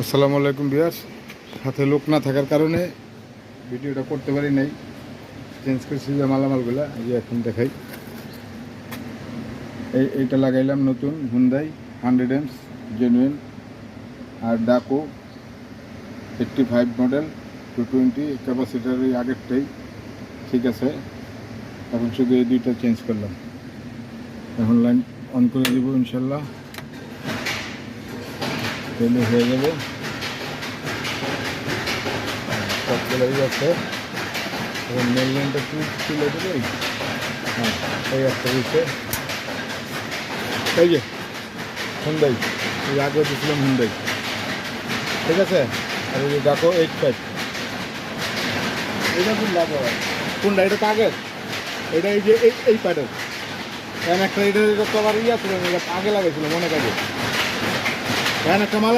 আসসালামু আলাইকুম ভিউয়ার্স, সাথে লোক না থাকার কারণে ভিডিওটা করতে পারি নাই। চেঞ্জ করছি যে মালামালগুলো এই যে এখন দেখাই। এইটা লাগাইলাম নতুন হুন্ডাই 100 এমস জেনুইন, আর ডাকো 85 মডেল 220 ক্যাপাসিটার এই আগেরটাই ঠিক আছে। এখন শুধু এই দুইটা চেঞ্জ করলাম। এখন লাইন অন করে দেবো ইনশাল্লাহ, তাহলে হয়ে যাবে। সব চলে যাচ্ছে। এখন মেন লাইনটা তুলে দেবে। হ্যাঁ, এই একটা দিচ্ছে, এই যে হুন্ডাই, এই আগে দিয়েছিলাম হুন্ডাই, ঠিক আছে। আর এই যে দেখো 85, এটা কোন লাগা কোনটা, এটা কাগজ, এটা এই যে এই প্যাডেল এখন একটা, এটা কভার ইয়ে ছিল, আগে লাগাইছিল মনে কাজে, এখন একটা মাল